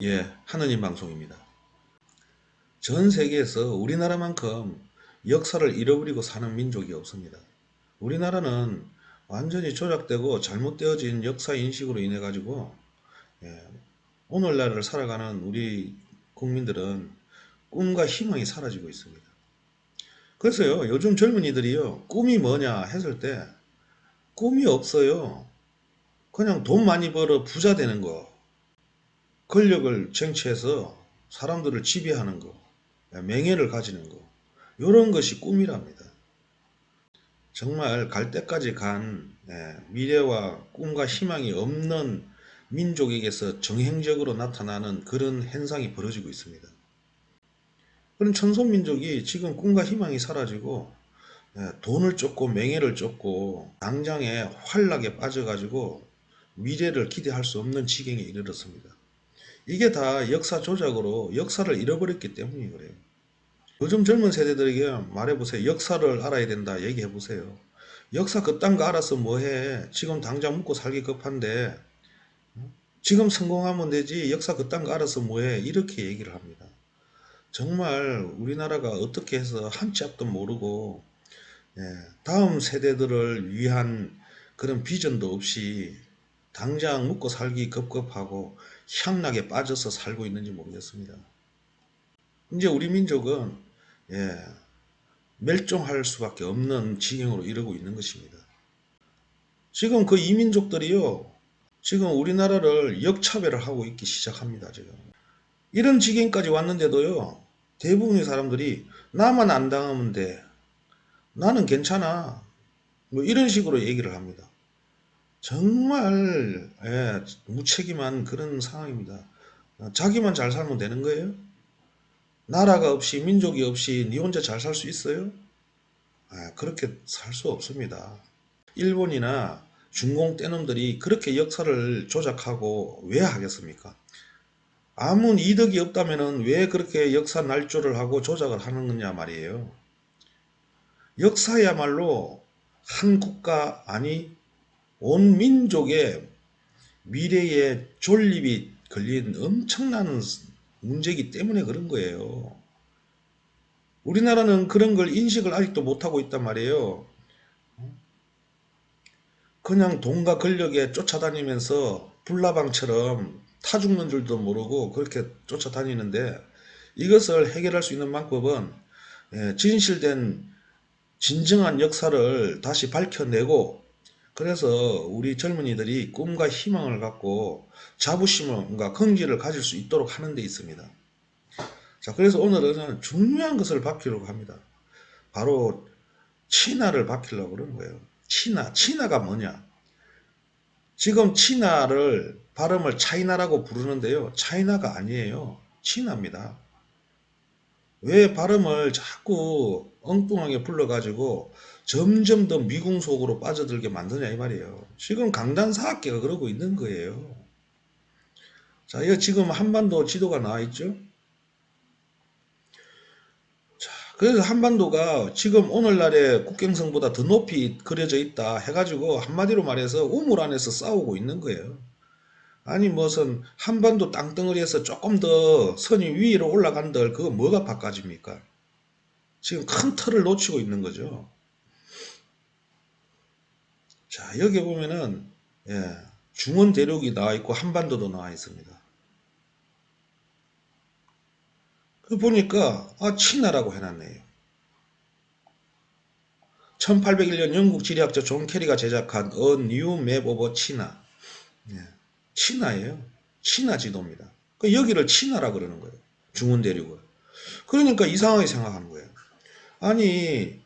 예, 하느님 방송입니다. 전 세계에서 우리나라만큼 역사를 잃어버리고 사는 민족이 없습니다. 우리나라는 완전히 조작되고 잘못되어진 역사 인식으로 인해 가지고 오늘날을 살아가는 우리 국민들은 꿈과 희망이 사라지고 있습니다. 그래서요, 요즘 젊은이들이요, 꿈이 뭐냐 했을 때 꿈이 없어요. 그냥 돈 많이 벌어 부자 되는 거, 권력을 쟁취해서 사람들을 지배하는 거, 명예를 가지는 거, 이런 것이 꿈이랍니다. 정말 갈 때까지 간 미래와 꿈과 희망이 없는 민족에게서 정행적으로 나타나는 그런 현상이 벌어지고 있습니다. 그런 천손민족이 지금 꿈과 희망이 사라지고 돈을 쫓고 명예를 쫓고 당장에 환락에 빠져가지고 미래를 기대할 수 없는 지경에 이르렀습니다. 이게 다 역사 조작으로 역사를 잃어버렸기 때문이 그래요. 요즘 젊은 세대들에게 말해보세요. 역사를 알아야 된다 얘기해보세요. 역사 그딴 거 알아서 뭐해. 지금 당장 먹고 살기 급한데 지금 성공하면 되지 역사 그딴 거 알아서 뭐해. 이렇게 얘기를 합니다. 정말 우리나라가 어떻게 해서 한 치 앞도 모르고 다음 세대들을 위한 그런 비전도 없이 당장 먹고 살기 급급하고 향락에 빠져서 살고 있는지 모르겠습니다. 이제 우리 민족은 예, 멸종할 수밖에 없는 지경으로 이르고 있는 것입니다. 지금 그 이민족들이요, 지금 우리나라를 역차별을 하고 있기 시작합니다. 지금 이런 지경까지 왔는데도요, 대부분의 사람들이 나만 안 당하면 돼, 나는 괜찮아, 뭐 이런 식으로 얘기를 합니다. 정말 무책임한 그런 상황입니다. 자기만 잘 살면 되는 거예요? 나라가 없이 민족이 없이 니 혼자 잘 살 수 있어요? 그렇게 살 수 없습니다. 일본이나 중공 떼놈들이 그렇게 역사를 조작하고 왜 하겠습니까? 아무 이득이 없다면 왜 그렇게 역사 날조를 하고 조작을 하는 거냐 말이에요. 역사야말로 한 국가 아니 온 민족의 미래의 존립이 걸린 엄청난 문제이기 때문에 그런 거예요. 우리나라는 그런 걸 인식을 아직도 못하고 있단 말이에요. 그냥 돈과 권력에 쫓아다니면서 불나방처럼 타 죽는 줄도 모르고 그렇게 쫓아다니는데 이것을 해결할 수 있는 방법은 진실된 진정한 역사를 다시 밝혀내고 그래서 우리 젊은이들이 꿈과 희망을 갖고 자부심과 긍지를 가질 수 있도록 하는 데 있습니다. 자, 그래서 오늘은 중요한 것을 밝히려고 합니다. 바로 친화를 밝히려고 그러는 거예요. 친화가 뭐냐? 지금 친화를 발음을 차이나라고 부르는데요. 차이나가 아니에요. 친화입니다. 왜 발음을 자꾸 엉뚱하게 불러가지고 점점 더 미궁 속으로 빠져들게 만드냐 이 말이에요. 지금 강단사학계가 그러고 있는 거예요. 자, 이거 지금 한반도 지도가 나와 있죠? 자, 그래서 한반도가 지금 오늘날의 국경선보다 더 높이 그려져 있다 해가지고 한마디로 말해서 우물 안에서 싸우고 있는 거예요. 아니 무슨 한반도 땅덩어리에서 조금 더 선이 위로 올라간들 그거 뭐가 바꿔집니까? 지금 큰 틀을 놓치고 있는 거죠. 자, 여기 보면은 중원 대륙이 나와 있고 한반도도 나와 있습니다. 그 보니까 친화라고 해놨네요. 1801년 영국 지리학자 존 캐리가 제작한 A New Map of China. 친화예요. 친화 지도입니다. 여기를 친화라 그러는 거예요. 중원 대륙을. 그러니까 이상하게 생각하는 거예요. 아니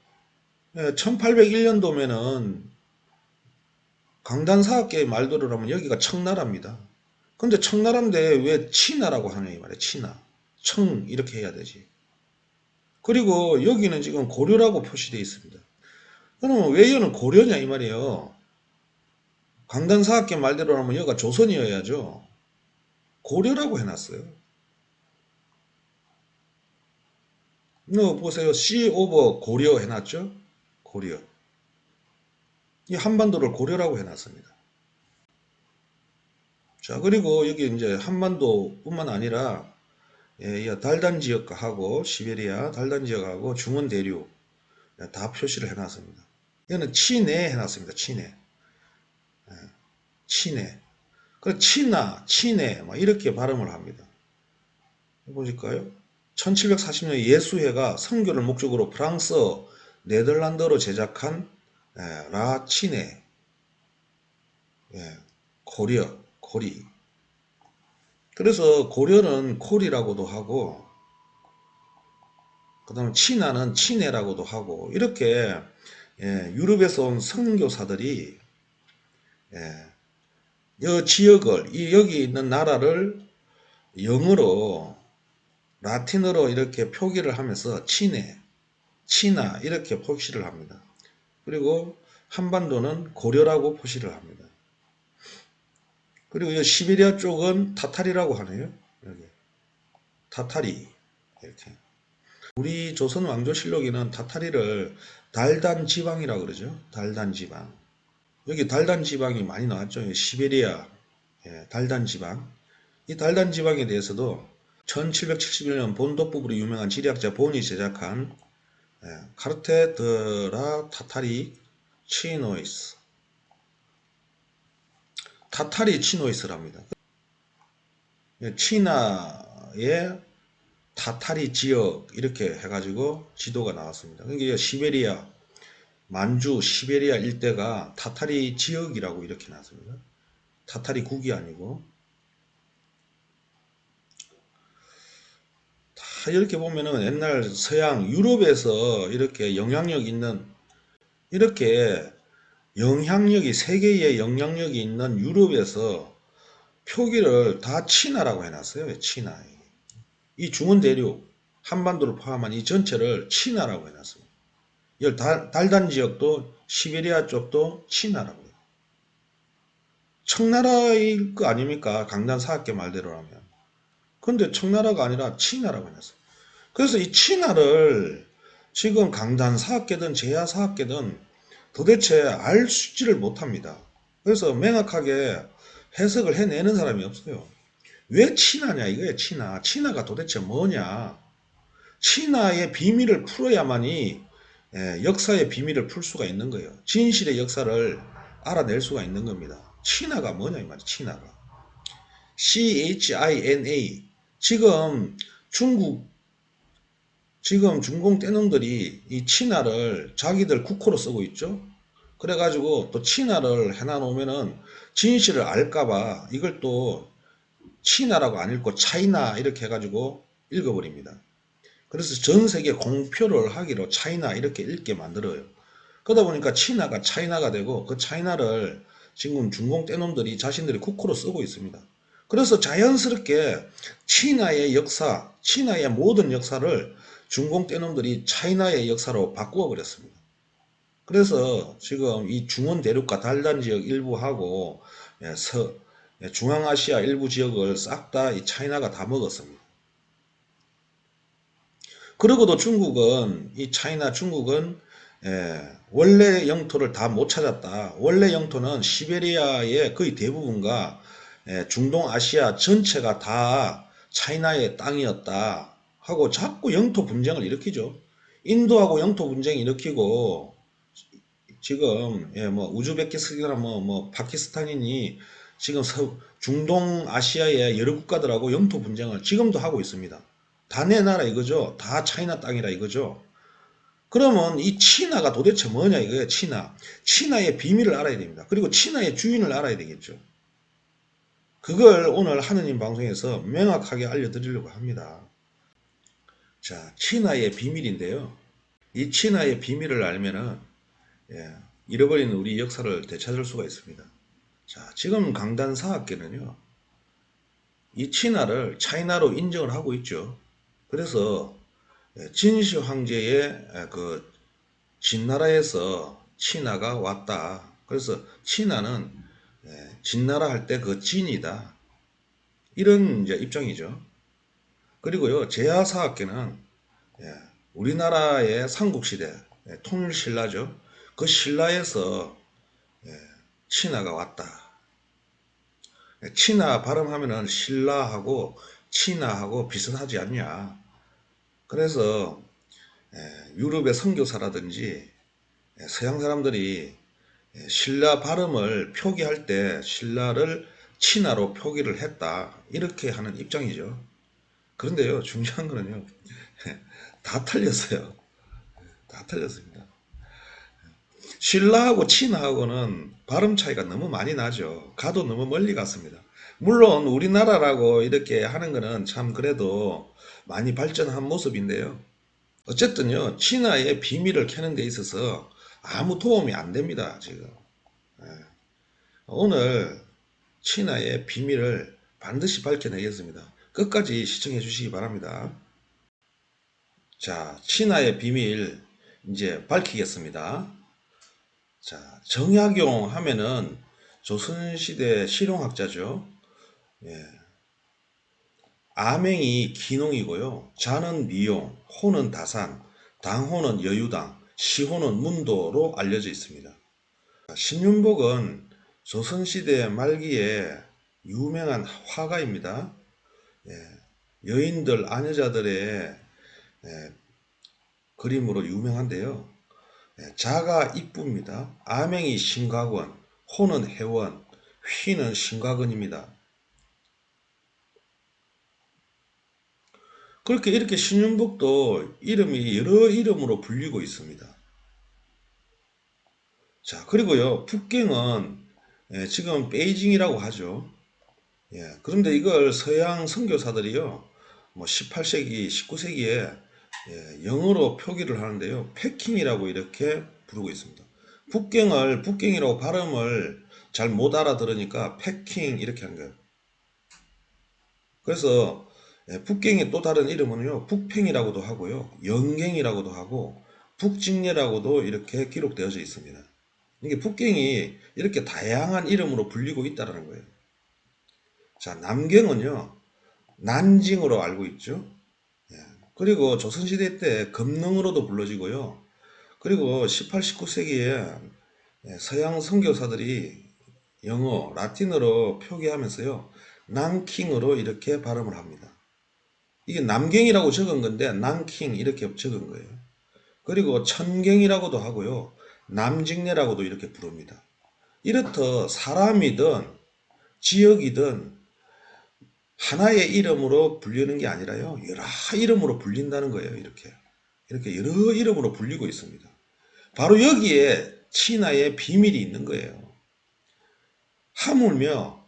1801년도면은 강단사학계의 말대로 하면 여기가 청나라입니다. 근데 청나라인데 왜 친나라고 하냐 이 말이에요. 친나. 청 이렇게 해야 되지. 그리고 여기는 지금 고려라고 표시되어 있습니다. 그러면 왜 여기는 고려냐 이 말이에요. 강단사학계 말대로 하면 여기가 조선이어야죠. 고려라고 해놨어요. 이거 보세요. C 오버 고려 해놨죠. 고려. 이 한반도를 고려라고 해놨습니다. 자, 그리고 여기 이제 한반도뿐만 아니라 이 달단 지역하고 시베리아 달단 지역하고 중원 대륙 다 표시를 해놨습니다. 이거는 치내 해놨습니다. 치내. 치내. 그 치나, 치내 막 이렇게 발음을 합니다. 해보실까요? 1740년 예수회가 선교를 목적으로 프랑스, 네덜란드로 제작한 라 치네, 고려, 고리. 그래서 고려는 콜이라고도 하고, 그 다음에 치나는 치네라고도 하고, 이렇게 유럽에서 온 선교사들이 이 지역을, 여기 있는 나라를 영어로, 라틴어로 이렇게 표기를 하면서 치네, 치나 이렇게 표시를 합니다. 그리고 한반도는 고려라고 표시를 합니다. 그리고 이 시베리아 쪽은 타타리라고 하네요. 여기 타타리 이렇게. 우리 조선 왕조실록에는 타타리를 달단 지방이라고 그러죠. 달단 지방. 여기 달단 지방이 많이 나왔죠. 시베리아 달단 지방. 이 달단 지방에 대해서도 1771년 본토법으로 유명한 지리학자 본이 제작한 카르테 드라 타타리 치노이스 타타리 치노이스랍니다. 치나의 타타리 지역 이렇게 해가지고 지도가 나왔습니다. 그러니까 시베리아, 만주, 시베리아 일대가 타타리 지역이라고 이렇게 나왔습니다. 타타리 국이 아니고. 다 이렇게 보면은 옛날 서양 유럽에서 이렇게 영향력 있는 이렇게 영향력이 세계에 영향력이 있는 유럽에서 표기를 다 치나라고 해놨어요. 치나. 이 중원 대륙 한반도를 포함한 이 전체를 치나라고 해놨습니다. 이 달단 지역도 시베리아 쪽도 치나라고 해요. 청나라일 거 아닙니까? 강단 사학계 말대로라면. 근데 청나라가 아니라 치나라고 해놨어요. 그래서 이 치나를 지금 강단 사학계든 제야 사학계든 도대체 알지를 못합니다. 그래서 명확하게 해석을 해내는 사람이 없어요. 왜 치나냐 이거예요. 치나. 치나가 도대체 뭐냐. 치나의 비밀을 풀어야만이 역사의 비밀을 풀 수가 있는 거예요. 진실의 역사를 알아낼 수가 있는 겁니다. 치나가 뭐냐 이 말이에요. 치나가. CHINA. 지금 중공 떼놈들이 이 치나를 자기들 국호로 쓰고 있죠. 그래가지고 또 치나를 해놔놓으면은 진실을 알까봐 이걸 또 치나라고 안 읽고 차이나 이렇게 해가지고 읽어버립니다. 그래서 전 세계 공표를 하기로 차이나 이렇게 읽게 만들어요. 그러다 보니까 치나가 차이나가 되고 그 차이나를 지금 중공 떼놈들이 자신들이 국호로 쓰고 있습니다. 그래서 자연스럽게 치나의 역사, 치나의 모든 역사를 중공 떼놈들이 차이나의 역사로 바꾸어 버렸습니다. 그래서 지금 이 중원 대륙과 달단 지역 일부하고 중앙아시아 일부 지역을 싹 다 이 차이나가 다 먹었습니다. 그러고도 중국은 원래 영토를 다 못 찾았다. 원래 영토는 시베리아의 거의 대부분과 중동아시아 전체가 다 차이나의 땅이었다 하고 자꾸 영토 분쟁을 일으키죠. 인도하고 영토 분쟁 일으키고 지금 뭐 우즈베키스탄이나 뭐 파키스탄이니 지금 중동아시아의 여러 국가들하고 영토 분쟁을 지금도 하고 있습니다. 다 내 나라 이거죠. 다 차이나 땅이라 이거죠. 그러면 이 치나가 도대체 뭐냐 이거예요. 치나. 치나의 비밀을 알아야 됩니다. 그리고 치나의 주인을 알아야 되겠죠. 그걸 오늘 하느님 방송에서 명확하게 알려드리려고 합니다. 자, 치나의 비밀인데요. 이 치나의 비밀을 알면은 잃어버린 우리 역사를 되찾을 수가 있습니다. 자, 지금 강단사학계는요. 이 치나를 차이나로 인정을 하고 있죠. 그래서 진시 황제의 그 진나라에서 치나가 왔다. 그래서 치나는 진나라 할 때 그 진이다. 이런 이제 입장이죠. 그리고요, 제야사학계는 우리나라의 삼국시대 통일신라죠. 그 신라에서 치나가 왔다. 친하 발음하면은 신라하고 친하하고 비슷하지 않냐. 그래서 유럽의 선교사라든지 서양 사람들이 신라 발음을 표기할 때 신라를 친하로 표기를 했다. 이렇게 하는 입장이죠. 그런데요, 중요한 거는요, 다 틀렸어요. 다 틀렸습니다. 신라하고 친하하고는 발음 차이가 너무 많이 나죠. 가도 너무 멀리 갔습니다. 물론 우리나라라고 이렇게 하는 거는 참 그래도 많이 발전한 모습인데요. 어쨌든요, 친하의 비밀을 캐는 데 있어서 아무 도움이 안 됩니다, 지금. 예. 오늘 친하의 비밀을 반드시 밝혀내겠습니다. 끝까지 시청해 주시기 바랍니다. 자, 친하의 비밀 이제 밝히겠습니다. 자, 정약용 하면은 조선시대 실용학자죠. 예. 아맹이 기농이고요. 자는 미용, 호는 다산, 당호는 여유당, 시호는 문도로 알려져 있습니다. 신윤복은 조선시대 말기에 유명한 화가입니다. 예. 여인들, 아녀자들의 그림으로 유명한데요. 자가 이쁩니다. 아맹이 신각원, 호는 해원, 휘는 신각원입니다. 그렇게 이렇게 신윤복도 이름이 여러 이름으로 불리고 있습니다. 자, 그리고요, 북경은 지금 베이징이라고 하죠. 예, 그런데 이걸 서양 선교사들이요, 뭐 18세기, 19세기에 영어로 표기를 하는데요, 패킹이라고 이렇게 부르고 있습니다. 북경을 북경이라고 발음을 잘 못 알아들으니까 패킹 이렇게 한 거예요. 그래서 북경의 또 다른 이름은요, 북팽이라고도 하고요, 영갱이라고도 하고 북직례라고도 이렇게 기록되어져 있습니다. 이게 북경이 이렇게 다양한 이름으로 불리고 있다는 거예요. 자, 남경은요, 난징으로 알고 있죠. 예. 그리고 조선시대 때 금능으로도 불러지고요. 그리고 18, 19세기에 서양 선교사들이 영어, 라틴어로 표기하면서요, 난킹으로 이렇게 발음을 합니다. 이게 남경이라고 적은 건데 난킹 이렇게 적은 거예요. 그리고 천경이라고도 하고요, 남직례라고도 이렇게 부릅니다. 이렇듯 사람이든 지역이든 하나의 이름으로 불리는 게 아니라요, 여러 이름으로 불린다는 거예요. 이렇게 여러 이름으로 불리고 있습니다. 바로 여기에 친하의 비밀이 있는 거예요. 하물며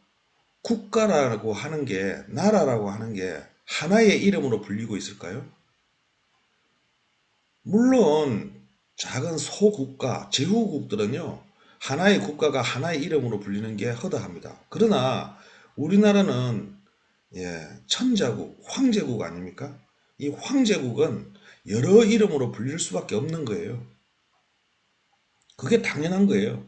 국가라고 하는 게, 나라라고 하는 게 하나의 이름으로 불리고 있을까요? 물론 작은 소국가, 제후국들은요, 하나의 국가가 하나의 이름으로 불리는 게 허다합니다. 그러나 우리나라는 천자국, 황제국 아닙니까? 이 황제국은 여러 이름으로 불릴 수밖에 없는 거예요. 그게 당연한 거예요.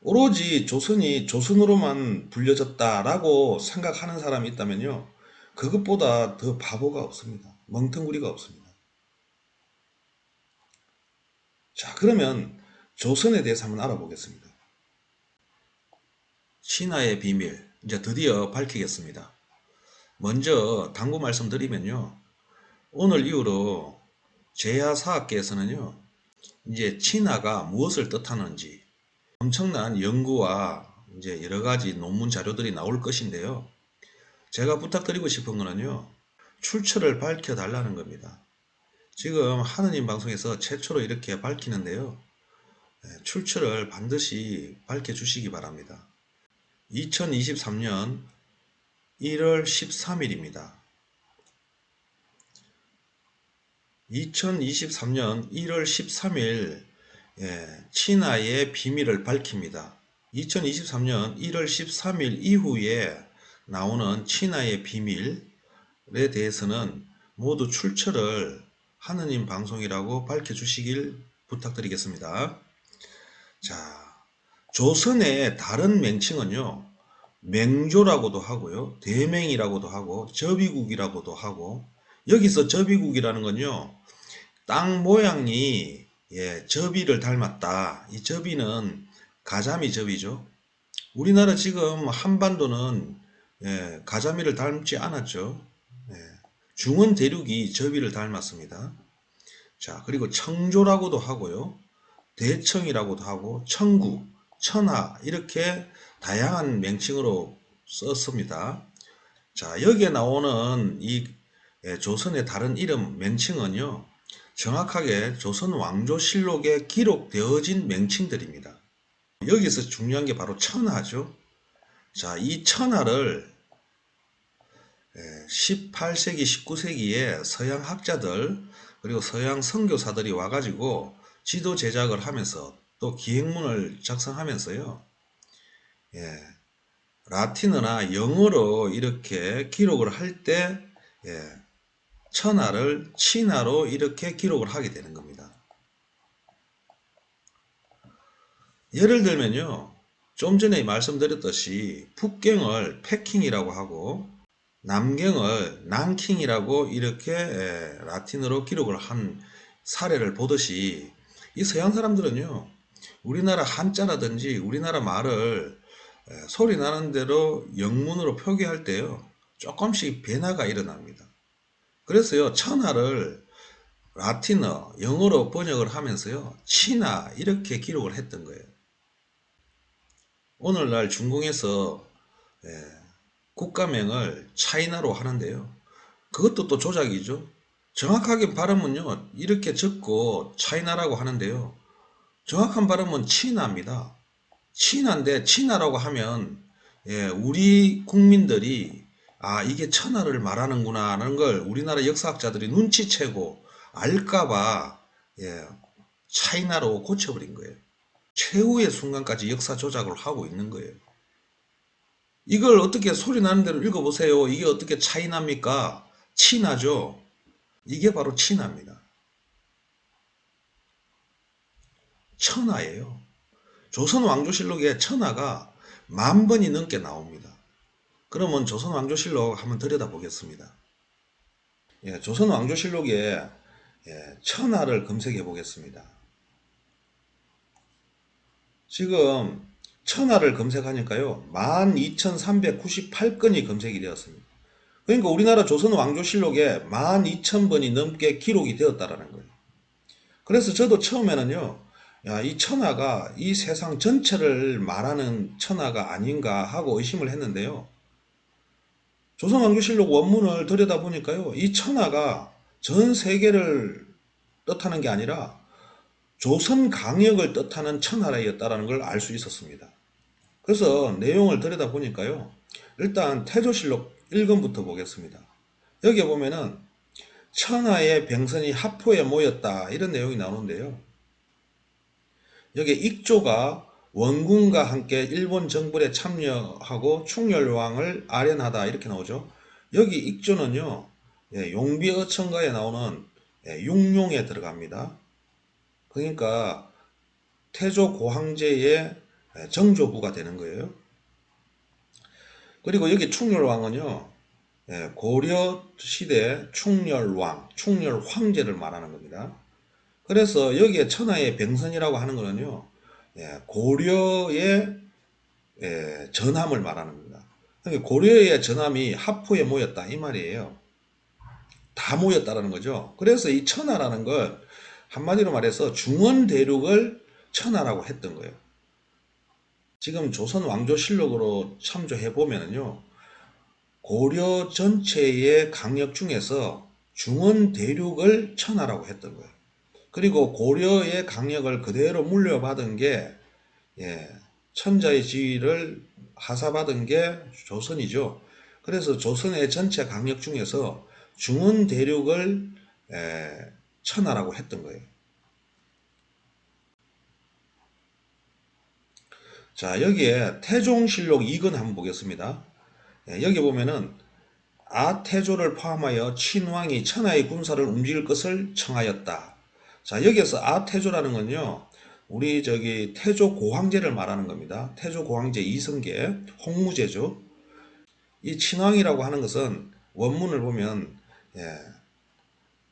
오로지 조선이 조선으로만 불려졌다라고 생각하는 사람이 있다면요, 그것보다 더 바보가 없습니다. 멍텅구리가 없습니다. 자, 그러면 조선에 대해서 한번 알아보겠습니다. 신화의 비밀, 이제 드디어 밝히겠습니다. 먼저 당부 말씀드리면요, 오늘 이후로 제야사학계에서는요, 이제 친화가 무엇을 뜻하는지 엄청난 연구와 이제 여러 가지 논문 자료들이 나올 것인데요. 제가 부탁드리고 싶은 거는요, 출처를 밝혀 달라는 겁니다. 지금 하느님 방송에서 최초로 이렇게 밝히는데요, 출처를 반드시 밝혀 주시기 바랍니다. 2023년 1월 13일입니다. 2023년 1월 13일 친하의 비밀을 밝힙니다. 2023년 1월 13일 이후에 나오는 친하의 비밀에 대해서는 모두 출처를 하느님 방송이라고 밝혀주시길 부탁드리겠습니다. 자, 조선의 다른 명칭은요, 맹조라고도 하고요, 대맹이라고도 하고, 접이국이라고도 하고, 여기서 접이국이라는 건요, 땅 모양이 접이를 닮았다. 이 접이는 가자미 접이죠. 우리나라 지금 한반도는 가자미를 닮지 않았죠. 예, 중원 대륙이 저비를 닮았습니다. 자, 그리고 청조라고도 하고요. 대청이라고도 하고 청구, 천하 이렇게 다양한 명칭으로 썼습니다. 자, 여기에 나오는 이 조선의 다른 이름 명칭은요. 정확하게 조선 왕조실록에 기록되어진 명칭들입니다. 여기서 중요한 게 바로 천하죠. 자, 이 천하를 18세기, 19세기에 서양 학자들 그리고 서양 선교사들이 와가지고 지도 제작을 하면서 또 기행문을 작성하면서요. 예, 라틴어나 영어로 이렇게 기록을 할 때 천하를 친하로 이렇게 기록을 하게 되는 겁니다. 예를 들면요. 좀 전에 말씀드렸듯이 북경을 패킹이라고 하고 남경을 난킹이라고 이렇게 라틴어로 기록을 한 사례를 보듯이 이 서양 사람들은요. 우리나라 한자라든지 우리나라 말을 소리 나는 대로 영문으로 표기할 때요. 조금씩 변화가 일어납니다. 그래서요. 천하를 라틴어, 영어로 번역을 하면서요. 치나 이렇게 기록을 했던 거예요. 오늘날 중공에서 국가명을 차이나로 하는데요. 그것도 또 조작이죠. 정확하게 발음은요. 이렇게 적고 차이나라고 하는데요. 정확한 발음은 치나입니다. 치나인데 치나라고 하면 우리 국민들이 아 이게 천하를 말하는구나 하는 걸 우리나라 역사학자들이 눈치채고 알까봐 차이나로 고쳐버린 거예요. 최후의 순간까지 역사 조작을 하고 있는 거예요. 이걸 어떻게 소리 나는 대로 읽어보세요. 이게 어떻게 차이납니까? 치나죠. 이게 바로 치나입니다. 천하예요. 조선 왕조실록에 천하가 10,000번이 넘게 나옵니다. 그러면 조선 왕조실록 한번 들여다보겠습니다. 조선 왕조실록에 천하를 검색해 보겠습니다. 지금 천하를 검색하니까요. 12,398건이 검색이 되었습니다. 그러니까 우리나라 조선 왕조실록에 12,000번이 넘게 기록이 되었다라는 거예요. 그래서 저도 처음에는요. 야, 이 천하가 이 세상 전체를 말하는 천하가 아닌가 하고 의심을 했는데요. 조선왕조실록 원문을 들여다보니까요. 이 천하가 전 세계를 뜻하는 게 아니라 조선 강역을 뜻하는 천하였다라는 걸 알 수 있었습니다. 그래서 내용을 들여다보니까요. 일단 태조실록 1권부터 보겠습니다. 여기에 보면은 천하의 병선이 하포에 모였다 이런 내용이 나오는데요. 여기에 익조가 원군과 함께 일본 정벌에 참여하고 충렬왕을 아련하다 이렇게 나오죠. 여기 익조는요. 용비어천가에 나오는 육룡에 들어갑니다. 그러니까 태조 고황제의 정조부가 되는 거예요. 그리고 여기 충렬왕은요. 고려 시대 충렬왕, 충렬황제를 말하는 겁니다. 그래서 여기에 천하의 병선이라고 하는 거는요. 고려의 전함을 말하는 겁니다. 그러니까 고려의 전함이 하포에 모였다 이 말이에요. 다 모였다라는 거죠. 그래서 이 천하라는 걸 한마디로 말해서 중원 대륙을 천하라고 했던 거예요. 지금 조선 왕조실록으로 참조해 보면은요. 고려 전체의 강력 중에서 중원 대륙을 천하라고 했던 거예요. 그리고 고려의 강력을 그대로 물려받은 게 천자의 지위를 하사받은 게 조선이죠. 그래서 조선의 전체 강력 중에서 중원 대륙을 천하라고 했던 거예요. 자, 여기에 태종실록 2권 한번 보겠습니다. 여기 보면은 아태조를 포함하여 친왕이 천하의 군사를 움직일 것을 청하였다. 자, 여기에서 아태조라는 건요. 우리 저기 태조 고황제를 말하는 겁니다. 태조 고황제 이성계 홍무제죠. 이 친왕이라고 하는 것은 원문을 보면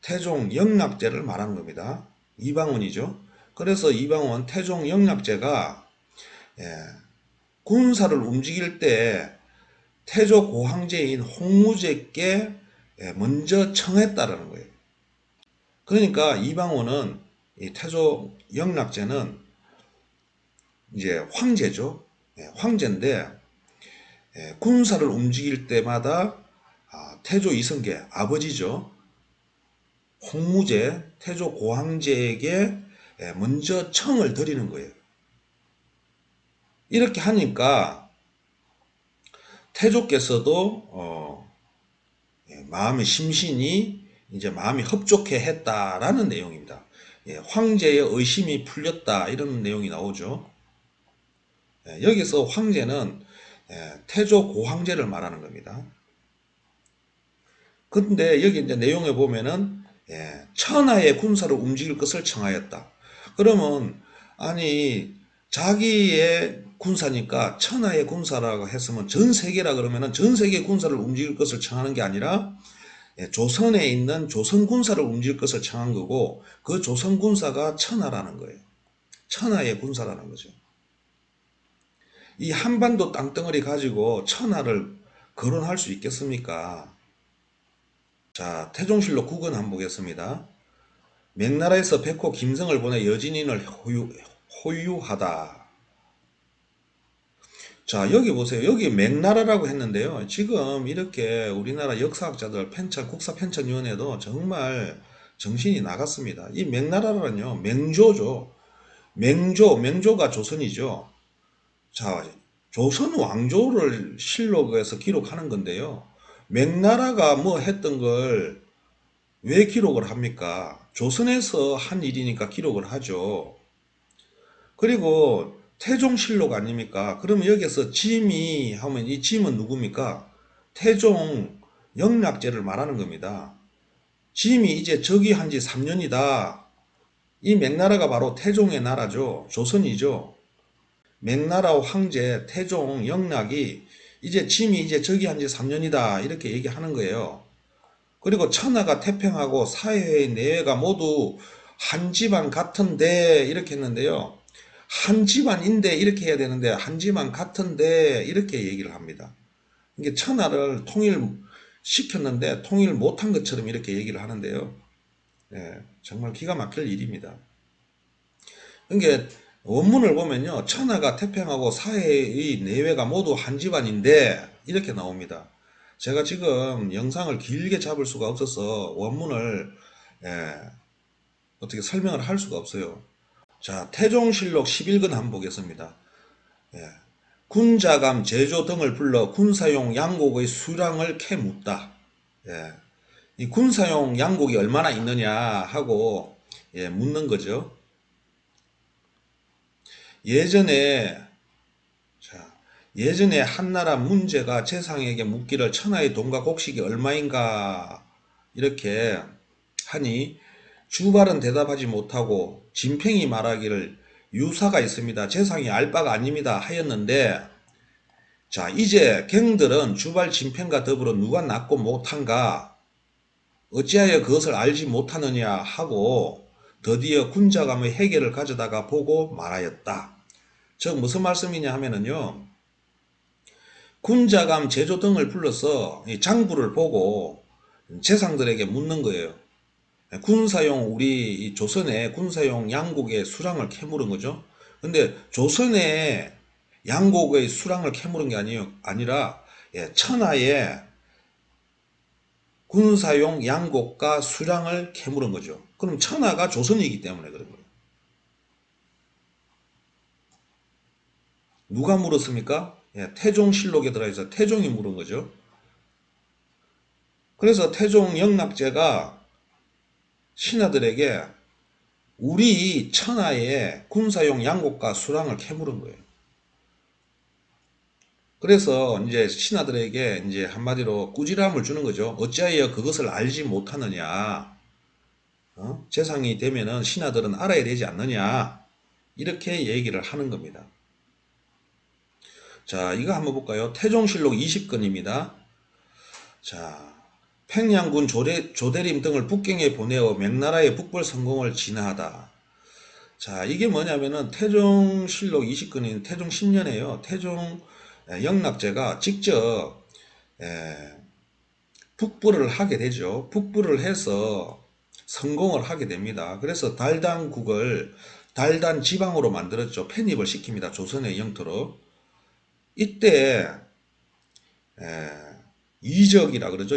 태종 영락제를 말하는 겁니다. 이방원이죠. 그래서 이방원 태종 영락제가 군사를 움직일 때 태조 고황제인 홍무제께 먼저 청했다라는 거예요. 그러니까 이방원은 이 태조 영락제는 이제 황제죠. 황제인데 군사를 움직일 때마다 태조 이성계 아버지죠. 홍무제 태조 고황제에게 먼저 청을 드리는 거예요. 이렇게 하니까 태조께서도 마음의 심신이 이제 마음이 흡족해 했다라는 내용입니다. 황제의 의심이 풀렸다 이런 내용이 나오죠. 여기서 황제는 태조 고황제를 말하는 겁니다. 근데 여기 이제 내용에 보면은 천하의 군사를 움직일 것을 청하였다. 그러면 아니 자기의 군사니까 천하의 군사라고 했으면 전 세계라 그러면은 전 세계 군사를 움직일 것을 청하는 게 아니라 조선에 있는 조선 군사를 움직일 것을 청한 거고 그 조선 군사가 천하라는 거예요. 천하의 군사라는 거죠. 이 한반도 땅덩어리 가지고 천하를 거론할 수 있겠습니까? 자, 태종실록 9권 한번 보겠습니다. 명나라에서 백호 김성을 보내 여진인을 호유하다. 자, 여기 보세요. 여기 명나라라고 했는데요. 지금 이렇게 우리나라 역사학자들 국사편찬위원회도 정말 정신이 나갔습니다. 이 명나라는요, 맹조죠. 맹조가 조선이죠. 자, 조선 왕조를 실록에서 기록하는 건데요. 명나라가 뭐 했던 걸 왜 기록을 합니까? 조선에서 한 일이니까 기록을 하죠. 그리고 태종실록 아닙니까? 그러면 여기서 짐이 하면 이 짐은 누굽니까? 태종 영락제를 말하는 겁니다. 짐이 이제 즉위한 지 3년이다. 이 명나라가 바로 태종의 나라죠. 조선이죠. 명나라 황제 태종 영락이 이제 짐이 이제 즉위한 지 3년이다. 이렇게 얘기하는 거예요. 그리고 천하가 태평하고 사회의 내외가 모두 한 집안 같은데 이렇게 했는데요. 한 집안인데 이렇게 해야 되는데 한 집안 같은데 이렇게 얘기를 합니다. 이게 천하를 통일시켰는데 통일 못한 것처럼 이렇게 얘기를 하는데요. 정말 기가 막힐 일입니다. 이게 원문을 보면요. 천하가 태평하고 사회의 내외가 모두 한 집안인데 이렇게 나옵니다. 제가 지금 영상을 길게 잡을 수가 없어서 원문을 어떻게 설명을 할 수가 없어요. 자, 태종실록 11권 한번 보겠습니다. 군자감 제조 등을 불러 군사용 양곡의 수량을 캐묻다. 이 군사용 양곡이 얼마나 있느냐 하고 묻는 거죠. 예전에 한나라 문제가 재상에게 묻기를 천하의 돈과 곡식이 얼마인가 이렇게 하니 주발은 대답하지 못하고 진팽이 말하기를 유사가 있습니다. 재상이 알 바가 아닙니다 하였는데 자 이제 갱들은 주발 진팽과 더불어 누가 낫고 못한가 어찌하여 그것을 알지 못하느냐 하고 드디어 군자감의 해결을 가져다가 보고 말하였다. 즉 무슨 말씀이냐 하면은요. 군자감 제조 등을 불러서 장부를 보고 재상들에게 묻는 거예요. 군사용 우리 조선의 군사용 양곡의 수량을 캐물은 거죠. 근데 조선의 양곡의 수량을 캐물은 게 아니라 천하의 군사용 양곡과 수량을 캐물은 거죠. 그럼 천하가 조선이기 때문에 그런 거예요. 누가 물었습니까? 태종실록에 들어있어 태종이 물은 거죠. 그래서 태종 영락제가 신하들에게 우리 천하의 군사용 양곡과 수량을 캐물은 거예요. 그래서 이제 신하들에게 이제 한마디로 꾸지람을 주는 거죠. 어찌하여 그것을 알지 못하느냐. 재상이 되면은 신하들은 알아야 되지 않느냐. 이렇게 얘기를 하는 겁니다. 자, 이거 한번 볼까요? 태종실록 20권입니다. 자, 평양군 조대림 등을 북경에 보내어 명나라의 북벌 성공을 진화하다. 자, 이게 뭐냐면은 태종실록 20권인 태종 10년에요. 태종 영락제가 직접 북부를 하게 되죠. 북부를 해서 성공을 하게 됩니다. 그래서 달단 지방으로 만들었죠. 편입을 시킵니다. 조선의 영토로. 이때 이적이라 그러죠.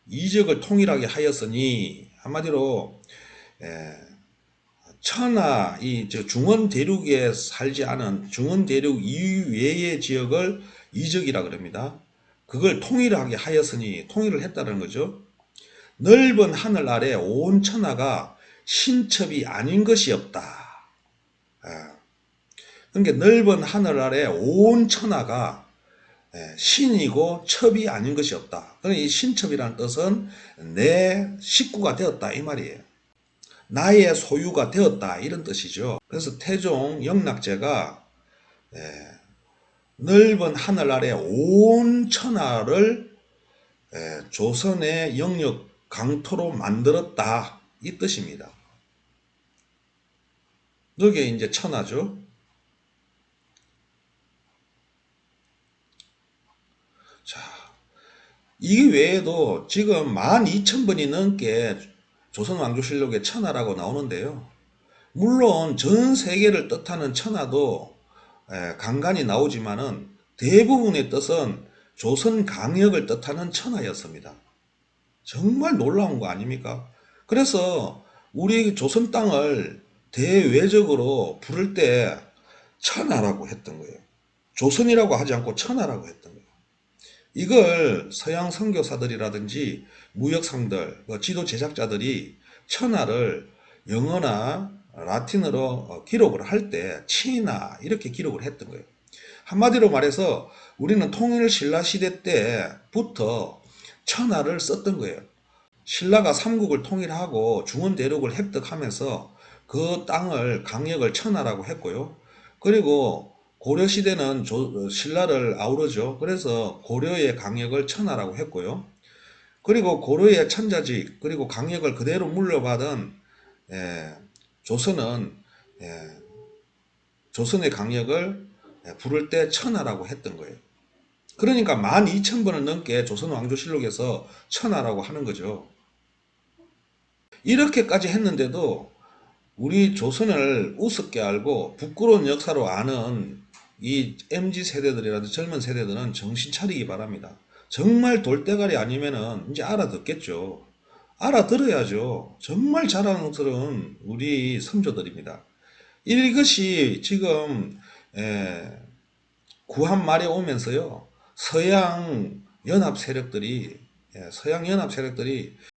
이적을 통일하게 하였으니 한마디로 천하 이 중원 대륙에 살지 않은 중원 대륙 이외의 지역을 이적이라 그럽니다. 그걸 통일하게 하였으니 통일을 했다는 거죠. 넓은 하늘 아래 온 천하가 신첩이 아닌 것이 없다. 그러니까 넓은 하늘 아래 온 천하가 신이고 첩이 아닌 것이 없다. 그러니까 이 신첩이라는 뜻은 내 식구가 되었다 이 말이에요. 나의 소유가 되었다 이런 뜻이죠. 그래서 태종 영락제가 넓은 하늘 아래 온 천하를 조선의 영역 강토로 만들었다 이 뜻입니다. 그게 이제 천하죠. 자, 이 외에도 지금 12,000번이 넘게 조선왕조실록에 천하라고 나오는데요. 물론 전 세계를 뜻하는 천하도 간간히 나오지만은 대부분의 뜻은 조선 강역을 뜻하는 천하였습니다. 정말 놀라운 거 아닙니까? 그래서 우리 조선 땅을 대외적으로 부를 때 천하라고 했던 거예요. 조선이라고 하지 않고 천하라고 했던 거예요. 이걸 서양 선교사들이라든지 무역상들, 지도 제작자들이 천하를 영어나 라틴어로 기록을 할 때 치나 이렇게 기록을 했던 거예요. 한마디로 말해서 우리는 통일 신라 시대 때부터 천하를 썼던 거예요. 신라가 삼국을 통일하고 중원 대륙을 획득하면서 그 땅을 강역을 천하라고 했고요. 그리고 고려 시대는 신라를 아우르죠. 그래서 고려의 강역을 천하라고 했고요. 그리고 고려의 천자직 그리고 강역을 그대로 물려받은 조선은 조선의 강역을 부를 때 천하라고 했던 거예요. 그러니까 12,000번을 넘게 조선 왕조실록에서 천하라고 하는 거죠. 이렇게까지 했는데도 우리 조선을 우습게 알고 부끄러운 역사로 아는 이 MZ세대들이라든지 젊은 세대들은 정신 차리기 바랍니다. 정말 돌대가리 아니면은 이제 알아듣겠죠. 알아들어야죠. 정말 자랑스러운 우리 선조들입니다. 이것이 지금 구한 말에 오면서요. 서양 연합 세력들이